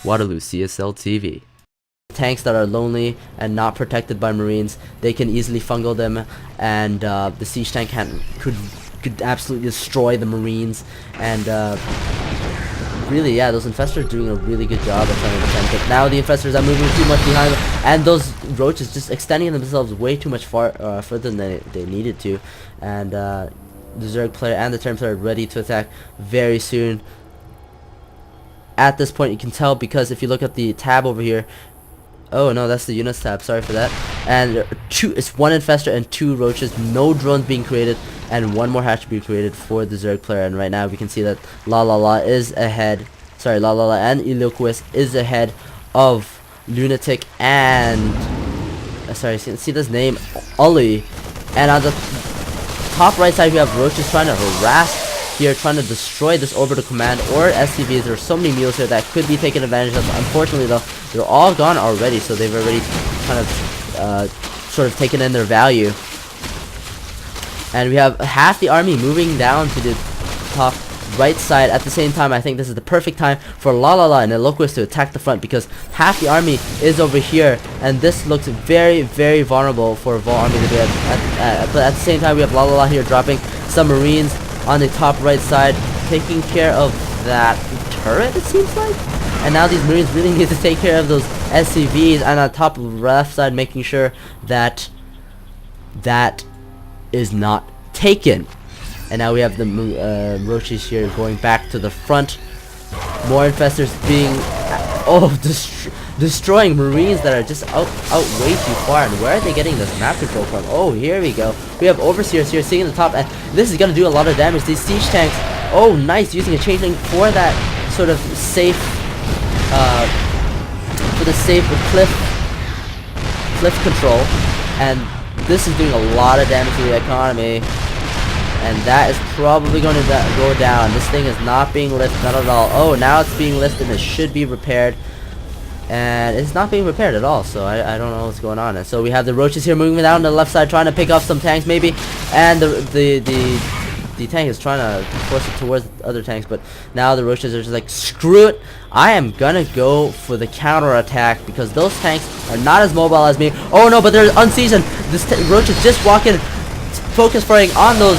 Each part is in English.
Waterloo CSL TV. Tanks that are lonely and not protected by Marines, they can easily fungal them, and the siege tank could absolutely destroy the Marines. And really, yeah, those infestors are doing a really good job of trying to defend. But now the infestors are moving too much behind them, and those roaches just extending themselves way too much further than they needed to. And the Zerg player and the Terran player are ready to attack very soon. At this point, you can tell because if you look at the tab over here, oh no, that's the units tab, sorry for that. And it's one infestor and 2 roaches, no drones being created, and 1 more hatch to be created for the Zerg player. And right now we can see that La La La is ahead, sorry, La La La and Eloquist is ahead of Lunatic and sorry, see this name, Ollie. And on the top right side we have roaches trying to harass here, trying to destroy this orbital command or SCVs. There are so many mules here that could be taken advantage of. Unfortunately though, they're all gone already, so they've already kind of sort of taken in their value. And we have half the army moving down to the top right side. At the same time, I think this is the perfect time for La La La and Eloquist to attack the front, because half the army is over here, and this looks very, very vulnerable for a Vol army to do it. But at the same time, we have La La La here dropping some Marines on the top right side, taking care of that turret, it seems like. And now these Marines really need to take care of those SCVs, and on top left side making sure that that is not taken. And now we have the roaches here going back to the front. More infestors being destroying Marines that are just out way too far. And where are they getting this map control from? Oh, here we go. We have overseers here sitting in the top, and this is gonna do a lot of damage. These siege tanks, oh nice, using a changeling for that sort of safe for the safe cliff control. And this is doing a lot of damage to the economy, and that is probably going to go down. This thing is not being lifted, not at all. Oh, now it's being lifted and it should be repaired, and it's not being repaired at all, so I don't know what's going on. And so we have the roaches here moving down to the left side, trying to pick off some tanks maybe, and the tank is trying to force it towards other tanks. But now the roaches are just like, screw it, I am gonna go for the counter attack, because those tanks are not as mobile as me. Oh no, but they're unseasoned. This roach is just walking, focus firing on those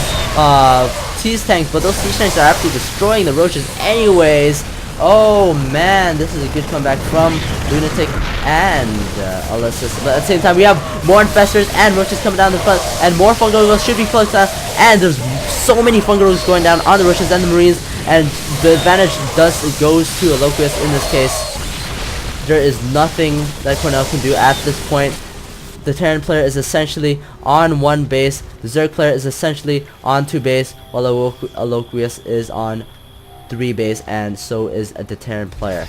siege tanks, but those siege tanks are absolutely destroying the roaches anyways. Oh man, this is a good comeback from Lunatic and Alyssus. But at the same time, we have more infestors and roaches coming down the front, and more fungal rolls should be close to us, and there's so many fungal rolls going down on the roaches and the Marines, and the advantage goes to Eloquist in this case. There is nothing that Cornell can do at this point. The Terran player is essentially on 1 base, the Zerg player is essentially on 2 base, while Eloquist is on 3 base, and so is the Terran player.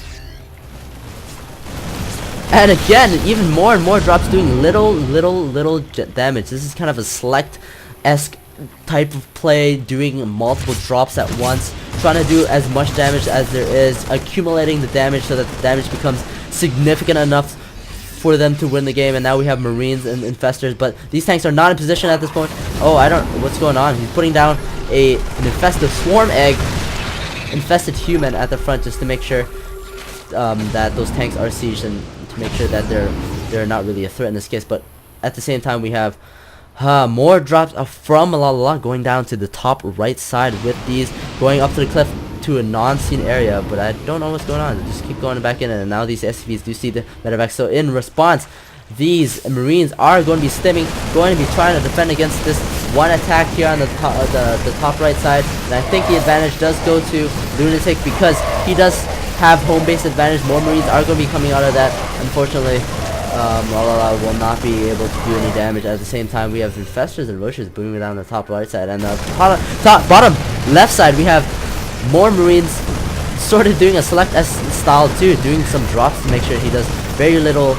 And again, even more and more drops doing little damage. This is kind of a select-esque type of play, doing multiple drops at once, trying to do as much damage as there is, accumulating the damage so that the damage becomes significant enough for them to win the game. And now we have Marines and infestors, but these tanks are not in position at this point. Oh, I don't know what's going on. He's putting down an infested swarm egg, infested human at the front, just to make sure that those tanks are sieged, and to make sure that they're not really a threat in this case. But at the same time, we have more drops from La La La going down to the top right side, with these going up to the cliff to a non-seen area. But I don't know what's going on. They just keep going back in, and now these SCVs do see the medevac. So in response, these Marines are going to be going to be trying to defend against this one attack here on the top right side. And I think the advantage does go to Lunatic, because he does have home base advantage. More Marines are going to be coming out of that. Unfortunately, La La La will not be able to do any damage. At the same time, we have infestors and roaches booming down the top right side, and the bottom left side we have more Marines sort of doing a select S style too, doing some drops to make sure he does very little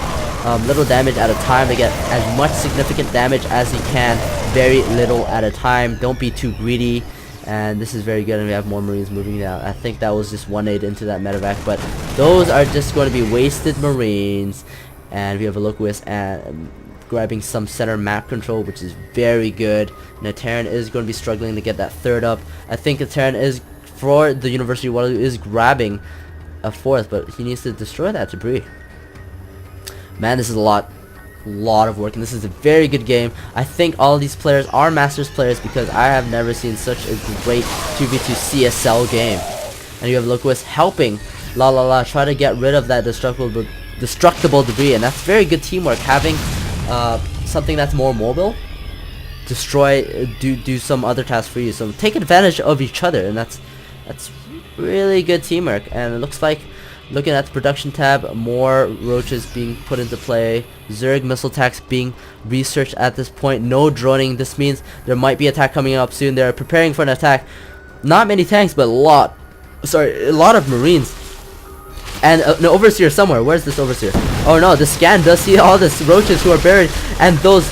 damage at a time, to get as much significant damage as he can, very little at a time. Don't be too greedy. And this is very good, and we have more Marines moving down. I think that was just 1-8 into that medevac, but those are just going to be wasted Marines. And we have a Eloquist and grabbing some center map control, which is very good. And the Terran is going to be struggling to get that third up. I think the Terran is, for the University of Waterloo, is grabbing a fourth, but he needs to destroy that debris. Man, this is a lot of work, and this is a very good game. I think all of these players are Masters players because I have never seen such a great 2v2 CSL game. And you have Loquist helping try to get rid of that destructible debris, and that's very good teamwork. Having something that's more mobile do some other tasks for you, so take advantage of each other, and that's really good teamwork. And it looks like, looking at the production tab, more roaches being put into play. Zerg missile attacks being researched at this point. No droning. This means there might be attack coming up soon. They're preparing for an attack. Not many tanks, but a lot of Marines. And an Overseer somewhere. Where's this Overseer? Oh no, the scan does see all this roaches who are buried, and those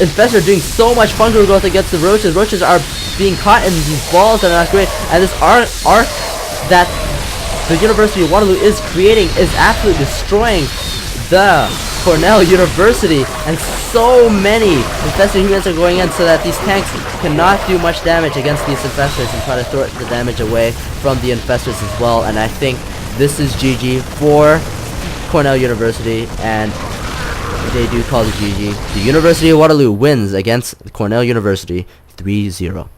infestors are doing so much fungal growth against the roaches. Roaches are being caught in these balls that are not great, and this arc that the University of Waterloo is creating is absolutely destroying the Cornell University, and so many infested humans are going in so that these tanks cannot do much damage against these infestors and try to throw the damage away from the infestors as well. And I think this is GG for Cornell University, and they do call it GG. The University of Waterloo wins against Cornell University 3-0.